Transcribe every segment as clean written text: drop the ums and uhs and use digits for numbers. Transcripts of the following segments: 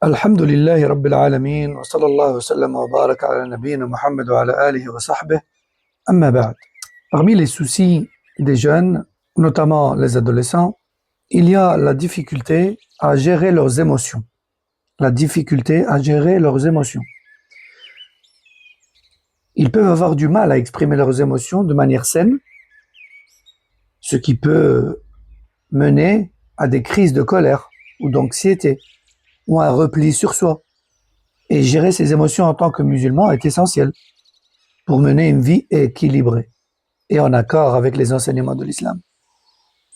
الحمد لله رب العالمين وصلى الله وسلم وبارك على نبينا محمد وعلى آله وصحبه أما بعد. Parmi les soucis des jeunes, notamment les adolescents, il y a la difficulté à gérer leurs émotions. La difficulté à gérer leurs émotions. Ils peuvent avoir du mal à exprimer leurs émotions de manière saine, ce qui peut mener à des crises de colère ou d'anxiété ou à un repli sur soi. Et gérer ses émotions en tant que musulman est essentiel pour mener une vie équilibrée et en accord avec les enseignements de l'islam.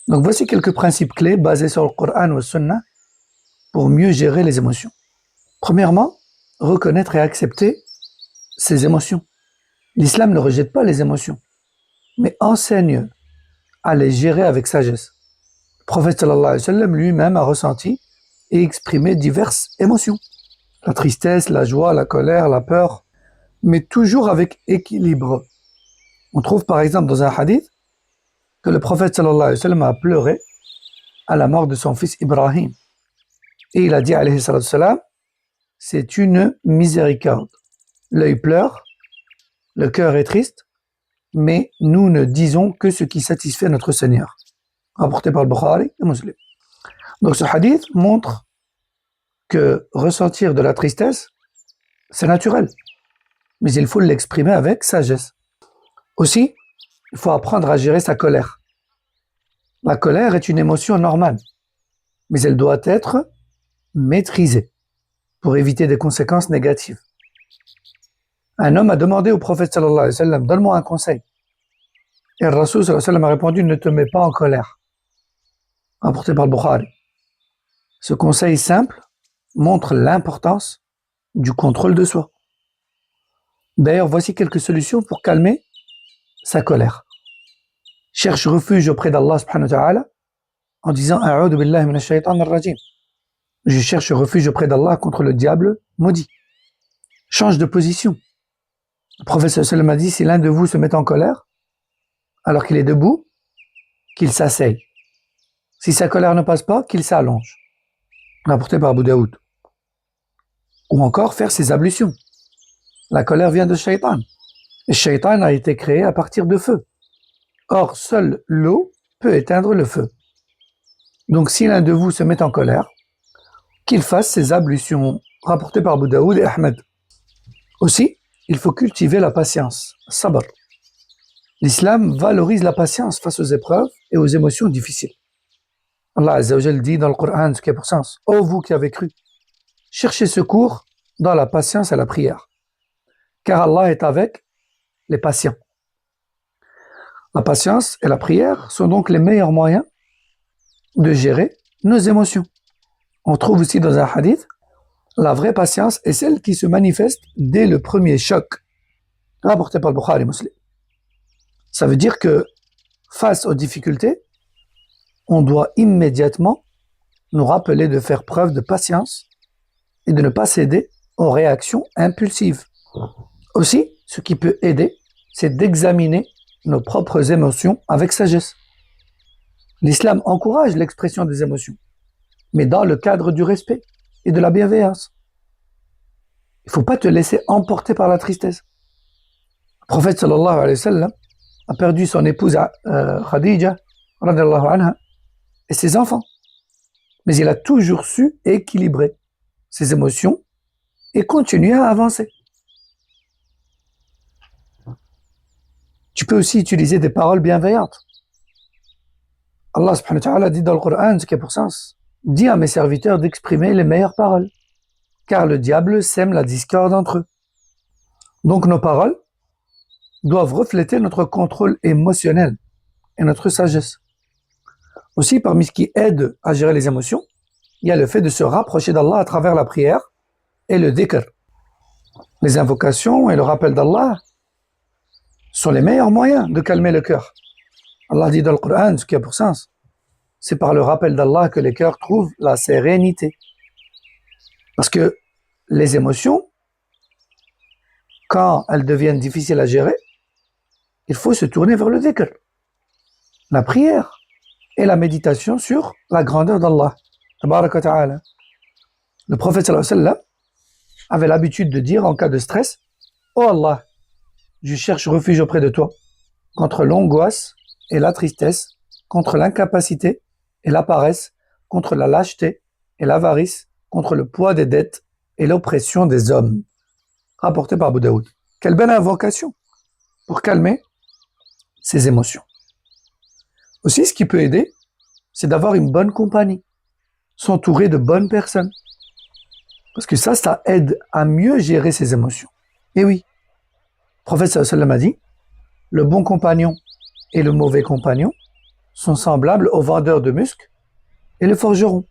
Donc voici quelques principes clés basés sur le Coran ou le Sunna pour mieux gérer les émotions. Premièrement, reconnaître et accepter ses émotions. L'islam ne rejette pas les émotions, mais enseigne à les gérer avec sagesse. Le prophète sallallahu alayhi wa sallam lui-même a ressenti et exprimé diverses émotions. La tristesse, la joie, la colère, la peur, mais toujours avec équilibre. On trouve par exemple dans un hadith que le prophète sallallahu alayhi wa sallam a pleuré à la mort de son fils Ibrahim. Et il a dit alayhi salatu salam, c'est une miséricorde. L'œil pleure, le cœur est triste, mais nous ne disons que ce qui satisfait notre Seigneur. Rapporté par le Bukhari et Muslim. Donc ce hadith montre que ressentir de la tristesse, c'est naturel, mais il faut l'exprimer avec sagesse. Aussi, il faut apprendre à gérer sa colère. La colère est une émotion normale, mais elle doit être maîtrisée pour éviter des conséquences négatives. Un homme a demandé au prophète sallallahu alayhi wa sallam, donne-moi un conseil. Et le Rasoul sallallahu alayhi wa sallam a répondu, ne te mets pas en colère. Rapporté par le Bukhari. Ce conseil simple montre l'importance du contrôle de soi. D'ailleurs, voici quelques solutions pour calmer sa colère. Cherche refuge auprès d'Allah subhanahu wa ta'ala en disant A'udhu billahi minash shaytanir rajim. Je cherche refuge auprès d'Allah contre le diable maudit. Change de position. Le prophète sallallahu alayhi wa sallam a dit si l'un de vous se met en colère alors qu'il est debout, qu'il s'asseye. Si sa colère ne passe pas, qu'il s'allonge. Rapporté par Abu Daoud. Ou encore faire ses ablutions. La colère vient de Shaitan. Et Shaitan a été créé à partir de feu. Or, seule l'eau peut éteindre le feu. Donc, si l'un de vous se met en colère, qu'il fasse ses ablutions. Rapporté par Abu Daoud et Ahmed. Aussi, il faut cultiver la patience. Sabr. L'islam valorise la patience face aux épreuves et aux émotions difficiles. Allah Azza wa Jal dit dans le Coran ce qui a pour sens. Ô vous qui avez cru, cherchez secours dans la patience et la prière. Car Allah est avec les patients. La patience et la prière sont donc les meilleurs moyens de gérer nos émotions. On trouve aussi dans un hadith, la vraie patience est celle qui se manifeste dès le premier choc. Rapporté par le Bukhari et Muslim. Ça veut dire que face aux difficultés, on doit immédiatement nous rappeler de faire preuve de patience et de ne pas céder aux réactions impulsives. Aussi, ce qui peut aider, c'est d'examiner nos propres émotions avec sagesse. L'islam encourage l'expression des émotions, mais dans le cadre du respect et de la bienveillance. Il ne faut pas te laisser emporter par la tristesse. Le prophète sallallahu alayhi wa sallam a perdu son épouse Khadija radhiyallahu anha et ses enfants. Mais il a toujours su équilibrer ses émotions et continuer à avancer. Tu peux aussi utiliser des paroles bienveillantes. Allah subhanahu wa ta'ala dit dans le Coran, ce qui a pour sens, dis à mes serviteurs d'exprimer les meilleures paroles, car le diable sème la discorde entre eux. Donc nos paroles doivent refléter notre contrôle émotionnel et notre sagesse. Aussi, parmi ce qui aide à gérer les émotions, il y a le fait de se rapprocher d'Allah à travers la prière et le dhikr. Les invocations et le rappel d'Allah sont les meilleurs moyens de calmer le cœur. Allah dit dans le Coran, ce qui a pour sens, c'est par le rappel d'Allah que les cœurs trouvent la sérénité. Parce que les émotions, quand elles deviennent difficiles à gérer, il faut se tourner vers le dhikr, la prière et la méditation sur la grandeur d'Allah. Tabaraka wa ta'ala. Le prophète sallallahu alayhi wa sallam avait l'habitude de dire en cas de stress, « Oh Allah, je cherche refuge auprès de toi contre l'angoisse et la tristesse, contre l'incapacité et la paresse, contre la lâcheté et l'avarice, contre le poids des dettes et l'oppression des hommes. » Rapporté par Abu Daoud. Quelle belle invocation pour calmer ses émotions. Aussi, ce qui peut aider, c'est d'avoir une bonne compagnie, s'entourer de bonnes personnes. Parce que ça aide à mieux gérer ses émotions. Et oui, le prophète sallallahu alayhi wa sallam a dit, le bon compagnon et le mauvais compagnon sont semblables au vendeur de musc et le forgeron.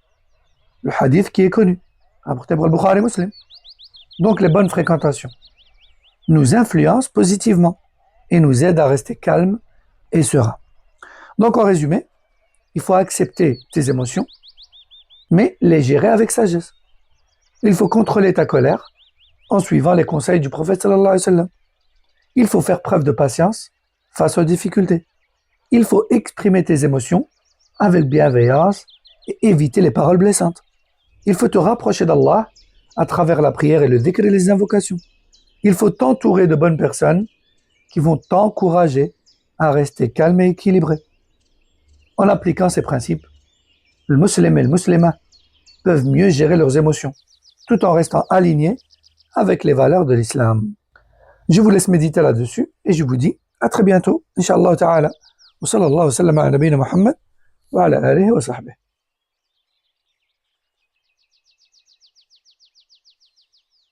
Le hadith qui est connu, rapporté par le Bukhari Muslim. Donc les bonnes fréquentations nous influencent positivement et nous aident à rester calmes et sereins. Donc en résumé, il faut accepter tes émotions, mais les gérer avec sagesse. Il faut contrôler ta colère en suivant les conseils du prophète sallallahu alayhi wa sallam. Il faut faire preuve de patience face aux difficultés. Il faut exprimer tes émotions avec bienveillance et éviter les paroles blessantes. Il faut te rapprocher d'Allah à travers la prière et le dhikr et les invocations. Il faut t'entourer de bonnes personnes qui vont t'encourager à rester calme et équilibré. En appliquant ces principes, le musulman et le musulman peuvent mieux gérer leurs émotions, tout en restant alignés avec les valeurs de l'islam. Je vous laisse méditer là-dessus et je vous dis à très bientôt, Inch'Allah ta'ala. Wa sallallahu wa sallam ala nabiyina Muhammad wa ala alihi wa sahbihi.